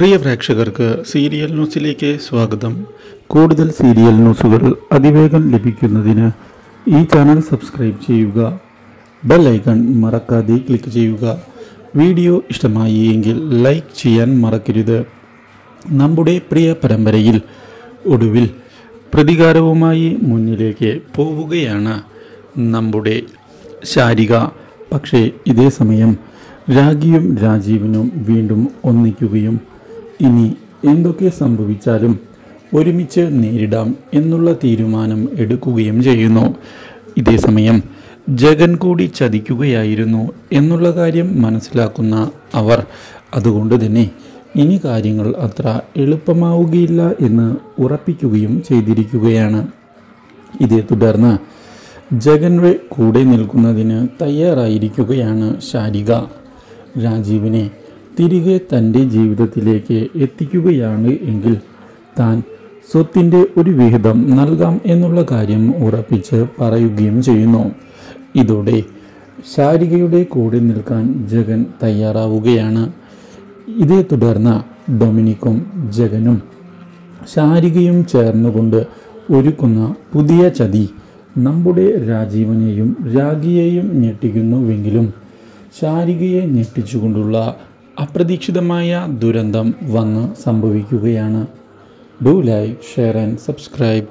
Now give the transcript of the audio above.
പ്രിയ പ്രേക്ഷകർക്ക് സീരിയൽ ന്യൂസിലേക്ക് സ്വാഗതം. കൂടുതൽ സീരിയൽ ന്യൂസുകൾ അതിവേഗം ലഭിക്കുന്നതിന് ഈ ചാനൽ സബ്സ്ക്രൈബ് ചെയ്യുക. ബെൽ ഐക്കൺ മറക്കാതെ ക്ലിക്ക് ചെയ്യുക. വീഡിയോ ഇഷ്ടമായി എങ്കിൽ ലൈക്ക് ചെയ്യാൻ മറക്കരുത്. നമ്മുടെ പ്രിയ പരമ്പരയിൽ ഒടുവിൽ പ്രതികാരവുമായി മുന്നിലേക്ക് പോവുകയാണ് നമ്മുടെ ശാരിക. പക്ഷേ ഇതേ സമയം രാഖിയും രാജീവനും വീണ്ടും ഒന്നിക്കുകയും ഇനി എന്തൊക്കെ സംഭവിച്ചാലും ഒരുമിച്ച് നേരിടാം എന്നുള്ള തീരുമാനം എടുക്കുകയും ചെയ്യുന്നു. ഇതേ സമയം ജഗൻ കൂടി ചതിക്കുകയായിരുന്നു എന്നുള്ള കാര്യം മനസ്സിലാക്കുന്ന അവർ അതുകൊണ്ട് തന്നെ ഇനി കാര്യങ്ങൾ അത്ര എളുപ്പമാവുകയില്ല എന്ന് ഉറപ്പിക്കുകയും ചെയ്തിരിക്കുകയാണ്. ഇതേ തുടർന്ന് ജഗൻ്റെ കൂടെ നിൽക്കുന്നതിന് തയ്യാറായിരിക്കുകയാണ് ശാരിക. രാജീവിനെ തിരികെ തൻ്റെ ജീവിതത്തിലേക്ക് എത്തിക്കുകയാണ് എങ്കിൽ താൻ സ്വത്തിൻ്റെ ഒരു വിഹിതം നൽകാം എന്നുള്ള കാര്യം ഉറപ്പിച്ച് പറയുകയും ചെയ്യുന്നു. ഇതോടെ ശാരികയുടെ കൂടെ നിൽക്കാൻ ജഗൻ തയ്യാറാവുകയാണ്. ഇതേ തുടർന്ന് ഡൊമിനിക്കും ജഗനും ശാരികയും ചേർന്നുകൊണ്ട് ഒരുക്കുന്ന പുതിയ ചതി നമ്മുടെ രാജീവനെയും രാഖിയെയും ഞെട്ടിക്കുന്നുവെങ്കിലും ശാരികയെ ഞെട്ടിച്ചുകൊണ്ടുള്ള അപ്രതീക്ഷിതമായ ദുരന്തം വന്ന് സംഭവിക്കുകയാണ്. Do like, share and subscribe.